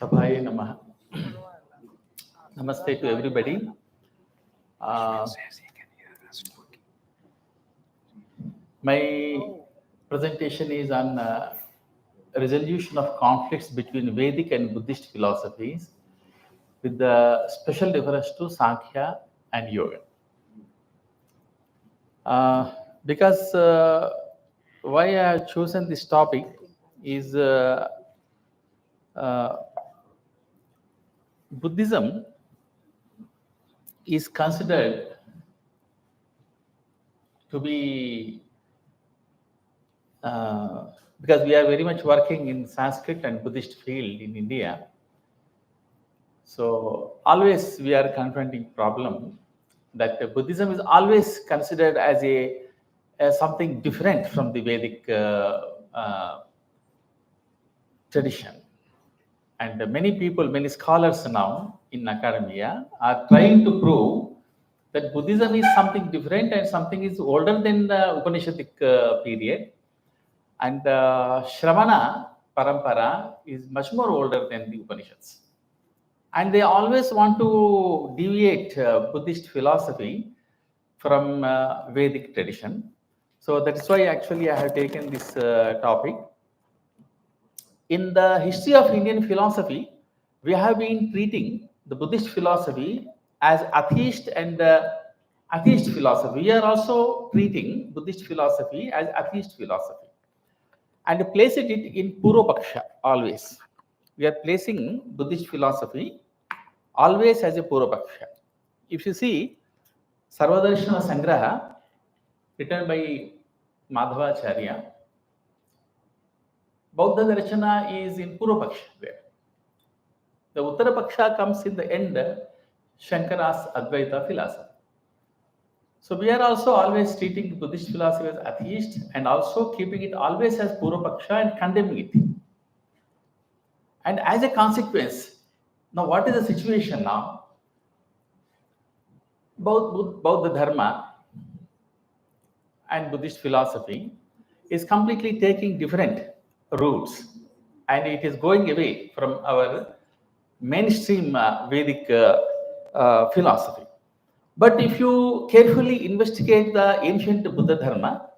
Sabhaye Namaha. Namaste to everybody. My presentation is on resolution of conflicts between Vedic and Buddhist philosophies with the special reference to Sankhya and Yoga. Because why I have chosen this topic is Buddhism is considered to be because we are very much working in Sanskrit and Buddhist field in India. So always we are confronting problem that Buddhism is always considered as as something different from the Vedic tradition. And many people, many scholars now in academia are trying to prove that Buddhism is something different and something is older than the Upanishadic period. And Shravana Parampara is much more older than the Upanishads. And they always want to deviate Buddhist philosophy from Vedic tradition. So that's why actually I have taken this topic. In the history of Indian philosophy, we have been treating the Buddhist philosophy as atheist and atheist philosophy. We are also treating Buddhist philosophy as atheist philosophy and place it in Purva-paksha always. We are placing Buddhist philosophy always as a Purva-paksha. If you see Sarvadarshana Sangraha, written by Madhavacharya, Bauddha Darshana is in Purva-paksha there. The Uttara-paksha comes in the end, Shankara's Advaita philosophy. So we are also always treating Buddhist philosophy as atheist and also keeping it always as Purva-paksha and condemning it. And as a consequence, now what is the situation now? Both Bauddha Dharma and Buddhist philosophy is completely taking different routes and it is going away from our mainstream Vedic philosophy. But if you carefully investigate the ancient Buddha Dharma,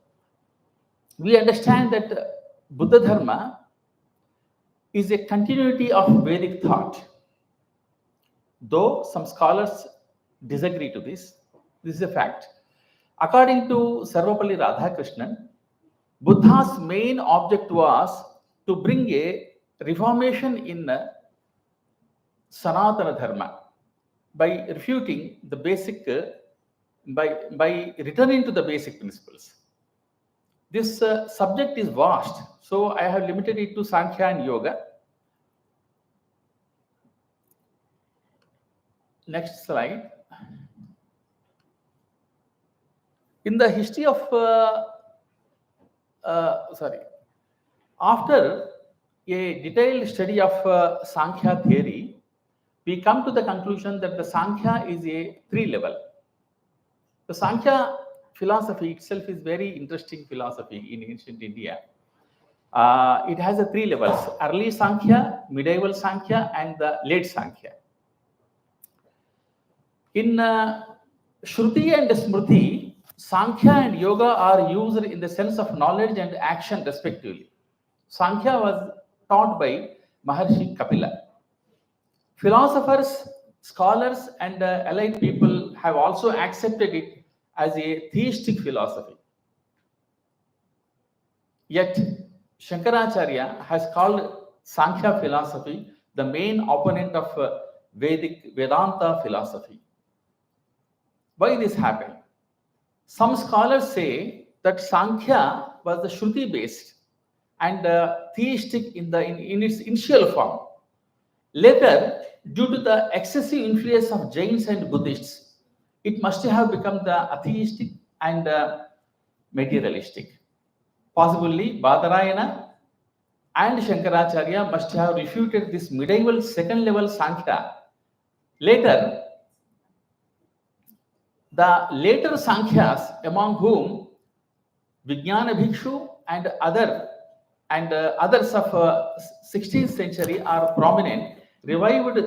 we understand that Buddha Dharma is a continuity of Vedic thought. Though some scholars disagree to this is a fact. According to Sarvapalli Radhakrishnan, Buddha's main object was to bring a reformation in Sanatana Dharma by refuting the basic, by returning to the basic principles. This subject is vast, so I have limited it to Sankhya and Yoga. Next slide. In the history of after a detailed study of Sankhya theory, we come to the conclusion that the Sankhya is a three-level. The Sankhya philosophy itself is very interesting philosophy in ancient India. It has a three levels: early Sankhya, medieval Sankhya, and the late Sankhya. In Shruti and Smriti, Sankhya and Yoga are used in the sense of knowledge and action respectively. Sankhya was taught by Maharshi Kapila. Philosophers, scholars, and allied people have also accepted it as a theistic philosophy. Yet, Shankaracharya has called Sankhya philosophy the main opponent of Vedic Vedanta philosophy. Why this happened? Some scholars say that Sankhya was the Shruti based and theistic in its initial form. Later, due to the excessive influence of Jains and Buddhists, it must have become the atheistic and materialistic. Possibly, Badarayana and Shankaracharya must have refuted this medieval second level Sankhya. Later, the later Sankhyas, among whom Vijnana Bhikshu and others of 16th century are prominent, revived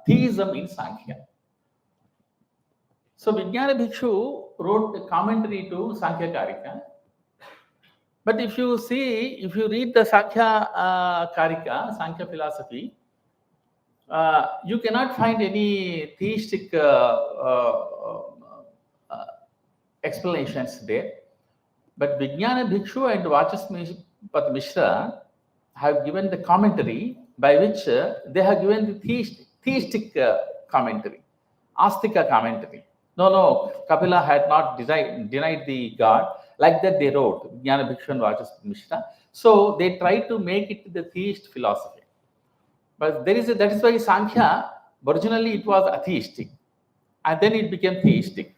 theism in Sankhya. So Vijnana Bhikshu wrote a commentary to Sankhya Karika. But if you read the Sankhya Karika, Sankhya philosophy, you cannot find any theistic explanations there. But Vijnana Bhikshu and Vachaspat Mishra have given the commentary by which they have given the theistic commentary, Astika commentary. No, Kapila had not denied the God. Like that they wrote, Vijnana Bhikshu and Vachaspat Mishra. So they tried to make it the theist philosophy. But that is why Sankhya, originally it was atheistic. And then it became theistic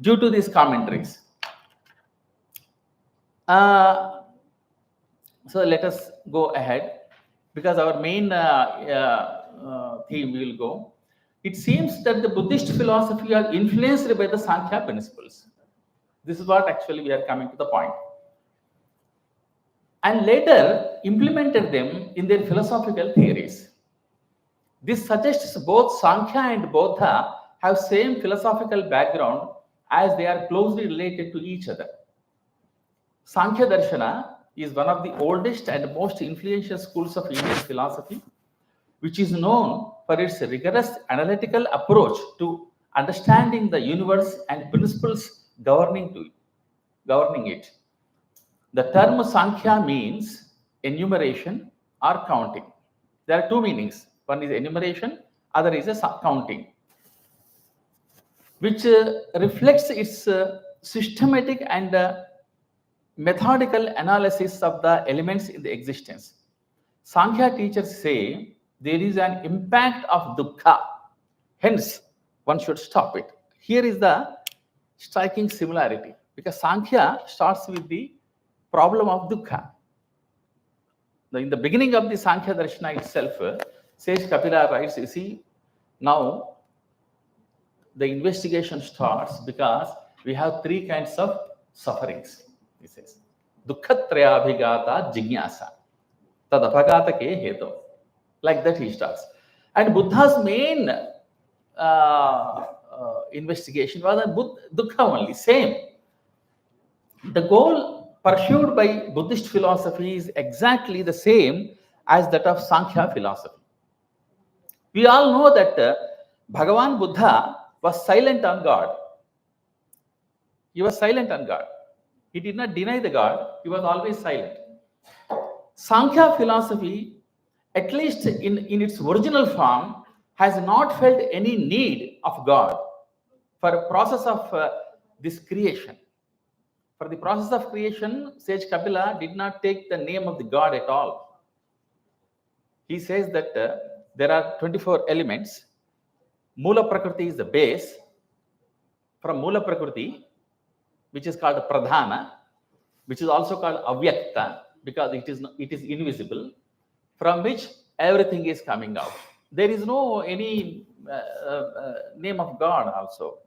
due to these commentaries. So let us go ahead, because our main theme will go. It seems that the Buddhist philosophy are influenced by the Sankhya principles. This is what actually we are coming to the point. And later implemented them in their philosophical theories. This suggests both Sankhya and Bodha have same philosophical background, as they are closely related to each other. Sankhya Darshana is one of the oldest and most influential schools of Indian philosophy, which is known for its rigorous analytical approach to understanding the universe and principles governing it. The term Sankhya means enumeration or counting. There are two meanings. One is enumeration, other is counting, which reflects its systematic and methodical analysis of the elements in the existence. Sankhya teachers say there is an impact of dukkha, hence one should stop it. Here is the striking similarity, because Sankhya starts with the problem of dukkha. In the beginning of the Sankhya Darshana itself, Sage Kapila writes, you see, now the investigation starts because we have three kinds of sufferings. He says, Dukkhatrayabhigata jignasa, tadapagata ke heto. Like that he starts. And Buddha's main investigation was on dukkha only, same. The goal pursued by Buddhist philosophy is exactly the same as that of Sankhya philosophy. We all know that Bhagavan Buddha was silent on God. He was silent on God. He did not deny the God. He was always silent. Sankhya philosophy, at least in its original form, has not felt any need of God for a process of this creation. For the process of creation, Sage Kapila did not take the name of the God at all. He says that there are 24 elements. Mula Prakriti is the base. From Mula Prakriti, which is called Pradhana, which is also called Avyakta, because it is invisible, from which everything is coming out. There is no any name of God also.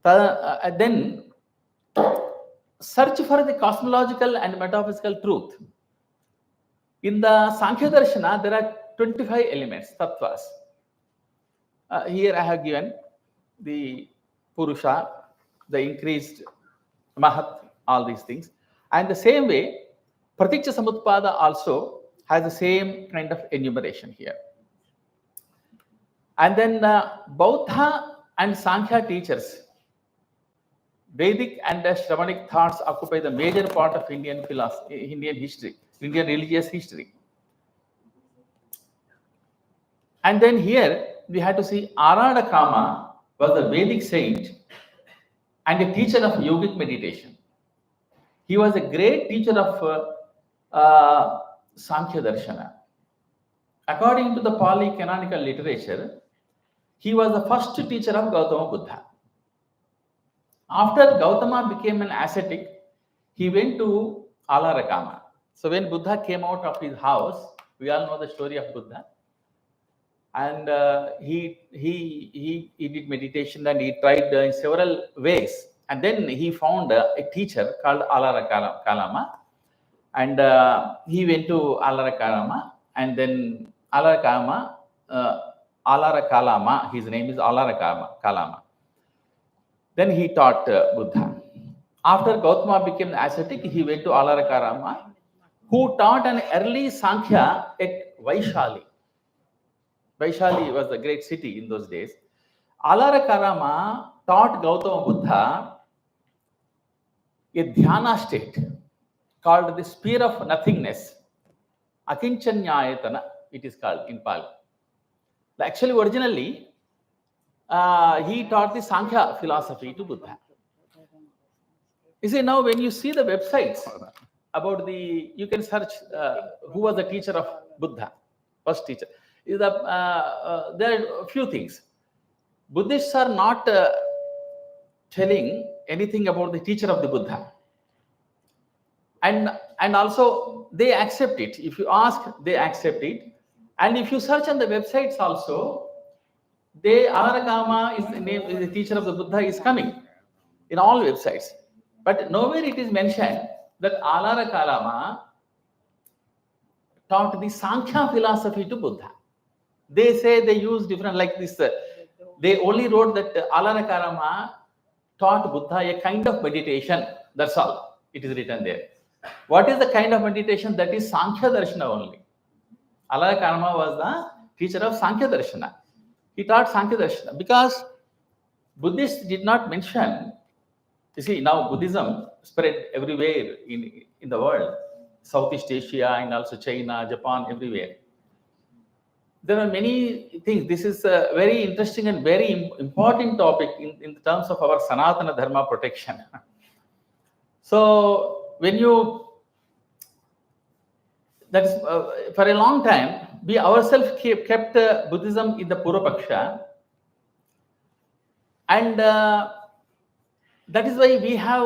Then search for the cosmological and metaphysical truth. In the Sankhya Darshana, there are 25 elements, tattvas. Here I have given the Purusha, the increased Mahat, all these things. And the same way, Pratikya Samutpada also has the same kind of enumeration here. And then Bauddha and Sankhya teachers, Vedic and Shravanic thoughts occupy the major part of Indian philosophy, Indian history, Indian religious history. And then here we had to see Arada Kama was a Vedic saint and a teacher of yogic meditation. He was a great teacher of Sankhya Darshana. According to the Pali canonical literature, he was the first teacher of Gautama Buddha. After Gautama became an ascetic, he went to Alarakama. So when Buddha came out of his house, we all know the story of Buddha. And he did meditation and he tried in several ways. And then he found a teacher called Alarakalama. And he went to Alarakalama and then Alarakalama, his name is Alarakalama. Then he taught Buddha. After Gautama became ascetic, he went to Alarakalama, who taught an early Sankhya at Vaishali. Vaishali was a great city in those days. Alarakalama taught Gautama Buddha a dhyana state called the sphere of nothingness. Akinchanyayatana, it is called in Pali. Actually, originally, he taught the Sankhya philosophy to Buddha. You see, now when you see the websites about you can search who was the teacher of Buddha, first teacher. There are a few things. Buddhists are not telling anything about the teacher of the Buddha. And also they accept it. If you ask, they accept it. And if you search on the websites also, Alarakama is the name, is the teacher of the Buddha is coming in all websites. But nowhere it is mentioned that Alarakalama taught the Sankhya philosophy to Buddha. They say they use different, like this. They only wrote that Alarakalama taught Buddha a kind of meditation. That's all. It is written there. What is the kind of meditation? That is Sankhya Darshana only. Alarakalama was the teacher of Sankhya Darshana. He taught Sankhya Darshana because Buddhists did not mention. You see, now Buddhism spread everywhere in the world, Southeast Asia and also China, Japan, everywhere. There are many things. This is a very interesting and very important topic in terms of our Sanatana Dharma protection. So, when that is for a long time, we ourselves kept Buddhism in the Purvapaksha, and that is why we have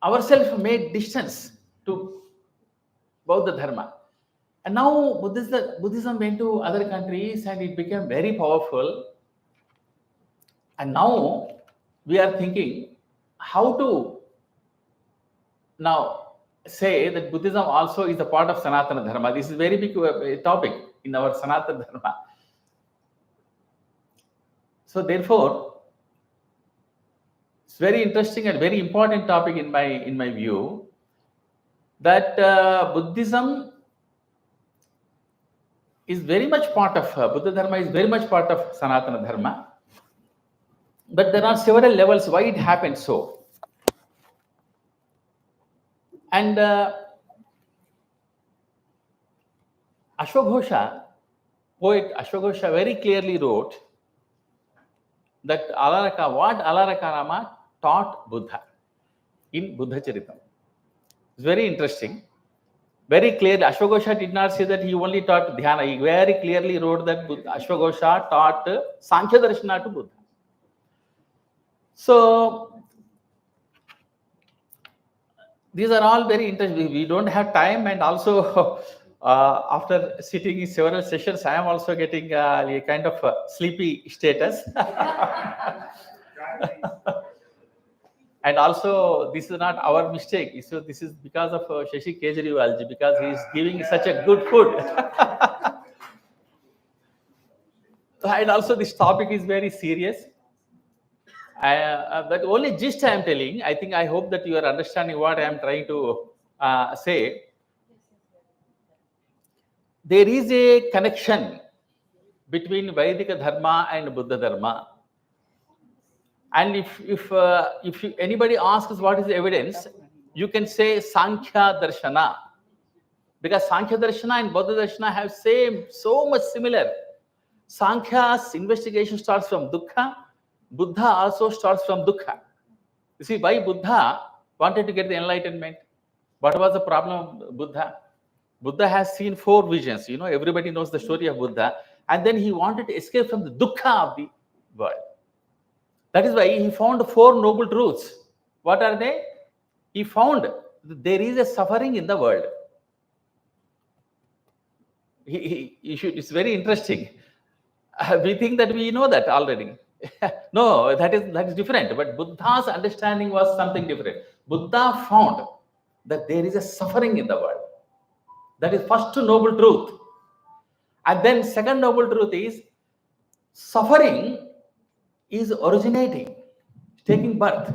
ourselves made distance to Bauddha Dharma. And now Buddhism went to other countries and it became very powerful. And now we are thinking how to now say that Buddhism also is a part of Sanatana Dharma. This is a very big topic in our Sanatana Dharma. So therefore, it's very interesting and very important topic in my view, that Buddhism is very much part of Buddha Dharma is very much part of Sanatana Dharma. But there are several levels why it happened so. And Ashwagosha, poet Ashwagosha very clearly wrote that what Alarakalama taught Buddha in Buddha Charitam. It's very interesting. Very clearly, Ashwagosha did not say that he only taught Dhyana. He very clearly wrote that Ashwagosha taught Sankhya Darshana to Buddha. So, these are all very interesting. We don't have time, and also after sitting in several sessions, I am also getting a kind of sleepy status. And also, this is not our mistake. So this is because of Shashi Kejriwalji, because he is giving such a good food. And also, this topic is very serious. But only gist I am telling. I hope that you are understanding what I am trying to say. There is a connection between Vedic Dharma and Buddha Dharma. And if anybody asks what is the evidence, you can say Sankhya Darshana. Because Sankhya Darshana and Buddha Darshana have so much similar. Sankhya's investigation starts from dukkha. Buddha also starts from dukkha. You see, why Buddha wanted to get the enlightenment? What was the problem of Buddha? Buddha has seen 4 visions. Everybody knows the story of Buddha. And then he wanted to escape from the dukkha of the world. That is why he found 4 noble truths. What are they? He found that there is a suffering in the world. It's very interesting. We think that we know that already. No, that is different. But Buddha's understanding was something different. Buddha found that there is a suffering in the world. That is first noble truth. And then second noble truth is suffering is originating, taking birth.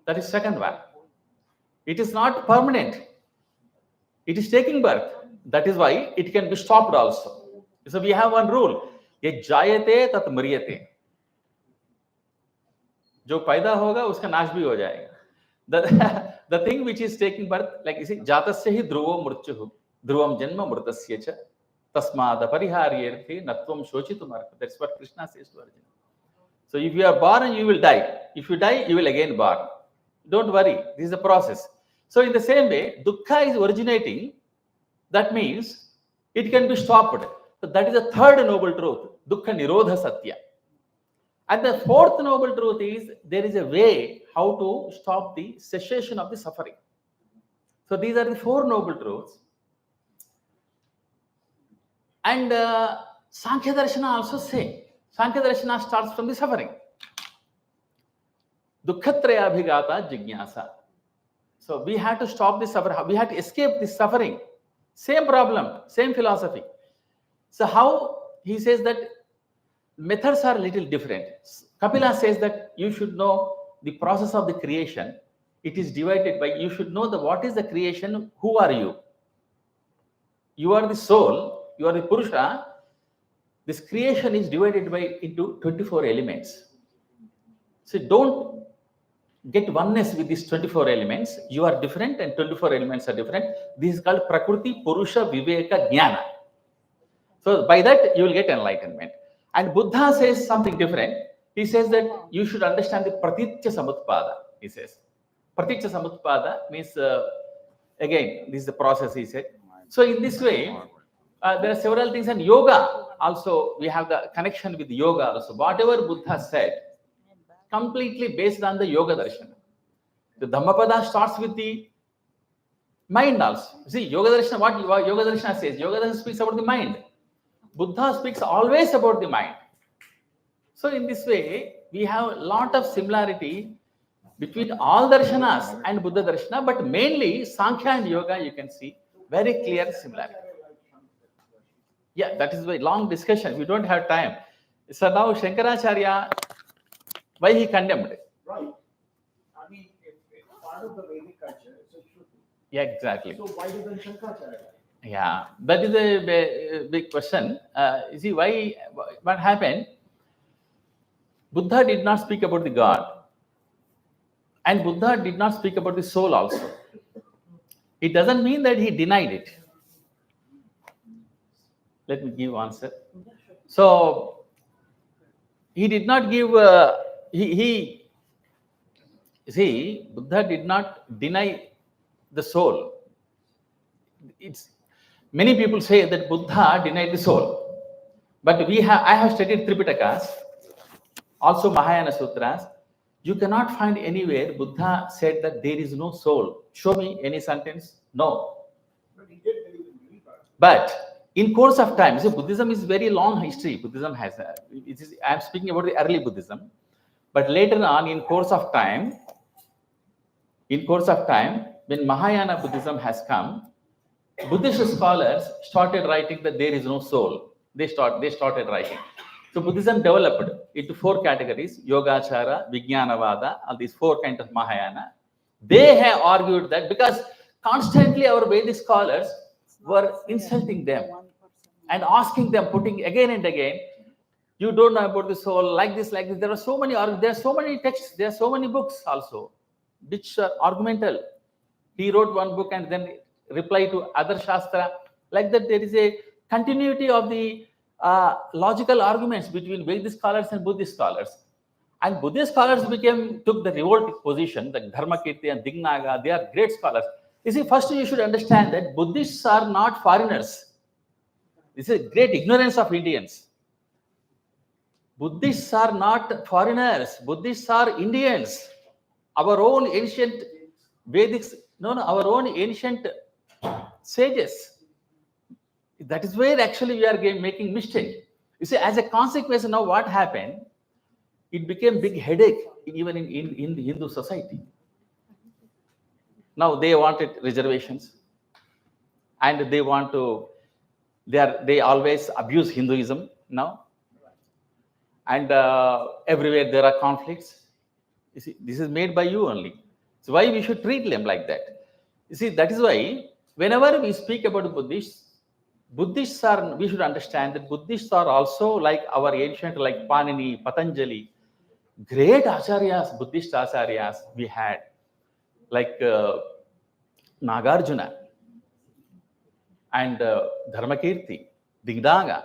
That is second one. It is not permanent. It is taking birth. That is why it can be stopped also. So we have one rule. Ye jayate tat mriyate. जो पैदा होगा उसका नाश भी हो जाएगा. The thing which is taking birth, like you see, जातस्य हि ध्रुवो मृत्युः ध्रुवम जन्म मृतस्य च तस्माद् अपरिहार्येऽर्थे नत्वं शोचितुमर्हति. That's what Krishna says to Arjuna. So if you are born, you will die. If you die, you will again born. Don't worry. This is a process. So in the same way, dukkha is originating. That means it can be stopped. So that is the third noble truth. Dukkha nirodha satya. And the fourth noble truth is there is a way how to stop the cessation of the suffering. So these are the four noble truths. And Sankhya Darshana also say, Sankhya Darshana starts from the suffering. Dukkhatraya abhigata jignasa. So we have to stop the suffering. We have to escape the suffering. Same problem, same philosophy. So how he says that methods are a little different. Kapila says that you should know the process of the creation. It is divided by, you should know what is the creation, who are you? You are the soul, you are the Purusha. This creation is divided into 24 elements. So don't get oneness with these 24 elements. You are different and 24 elements are different. This is called Prakriti, Purusha, Viveka, Jnana. So by that you will get enlightenment. And Buddha says something different. He says that you should understand the Pratitya Samutpada. He says Pratitya Samutpada means again this is the process, he said. So in this way there are several things, and yoga also, we have the connection with yoga also. Whatever Buddha said, completely based on the yoga darshana. The Dhammapada starts with the mind also. See, yoga darshana, what yoga darshana says? Yoga darshana speaks about the mind. Buddha speaks always about the mind. So in this way, we have a lot of similarity between all darshanas and Buddha darshana, but mainly Sankhya and yoga, you can see very clear similarity. Yeah, that is a long discussion. We don't have time. So now Shankaracharya, why he condemned it? Right. I mean, if part of the Vedic culture, so it should be. Yeah, exactly. So why didn't Shankaracharya? Yeah, that is a big question. You see, what happened? Buddha did not speak about the God. And Buddha did not speak about the soul also. It doesn't mean that he denied it. Let me give answer. So, he did not give, see, Buddha did not deny the soul. Many people say that Buddha denied the soul. But I have studied Tripitakas, also Mahayana Sutras. You cannot find anywhere Buddha said that there is no soul. Show me any sentence. No. But he did believe in universe. But in course of time, so Buddhism is very long history. Buddhism has, I am speaking about the early Buddhism. But later on, in course of time, when Mahayana Buddhism has come, Buddhist scholars started writing that there is no soul. They started writing. So Buddhism developed into four categories: Yogachara, Vijnanavada, all these four kinds of Mahayana. They have argued that because constantly our Vedic scholars were insulting them and asking them, putting again and again, you don't know about the soul, like this, like this. There are so many texts, there are so many books also, which are argumental. He wrote one book and then reply to other Shastra. Like that, there is a continuity of the logical arguments between Vedic scholars and Buddhist scholars. And Buddhist scholars took the revolt position, like Dharmakirti and Dignaga. They are great scholars. You see, first you should understand that Buddhists are not foreigners. This is great ignorance of Indians. Buddhists are not foreigners. Buddhists are Indians. Our own ancient Vedics, our own ancient sages. That is where actually we are making mistake. You see, as a consequence, now what happened? It became big headache even in the Hindu society. Now they wanted reservations. and they want to, they always abuse Hinduism now, and everywhere there are conflicts. You see, this is made by you only. So why we should treat them like that? You see, that is why whenever we speak about Buddhists are, we should understand that Buddhists are also like our ancient, like Panini, Patanjali, great acharyas, Buddhist acharyas we had, like Nagarjuna and Dharmakirti, Digdaga.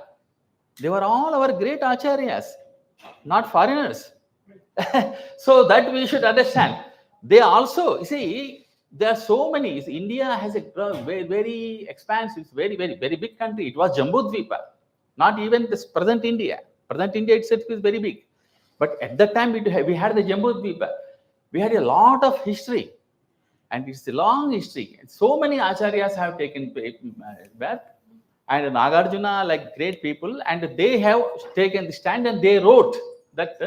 They were all our great acharyas, not foreigners. So that we should understand. They also, you see, there are so many. India has a very, very expansive, very big country. It was Jambudvipa, not even this present India. Present India itself is very big. But at that time, we had the Jambudvipa. We had a lot of history, and it's a long history. And so many acharyas have taken birth, and Nagarjuna, like great people, and they have taken the stand and they wrote that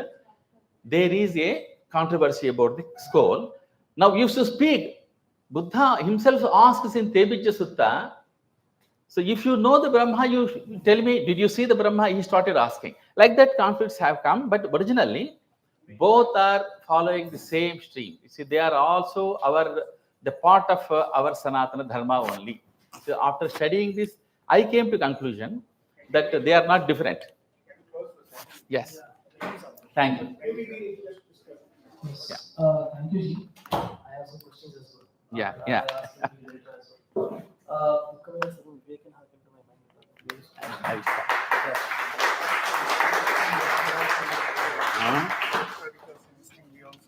there is a controversy about the skull. Now, we used to speak. Buddha himself asks in Tebijja Sutta, so if you know the Brahma, you tell me, did you see the Brahma? He started asking. Like that, conflicts have come, but originally, both are following the same stream. You see, they are also the part of our Sanatana Dharma only. So after studying this, I came to conclusion that they are not different. Yes. Thank you. Yes. Thank you, Ji. I have some questions as well. Yeah, I'll yeah. ask you later as well. Coming as a Vivek and Hakim to my mind. Please. I will start.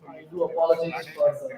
I do apologize for the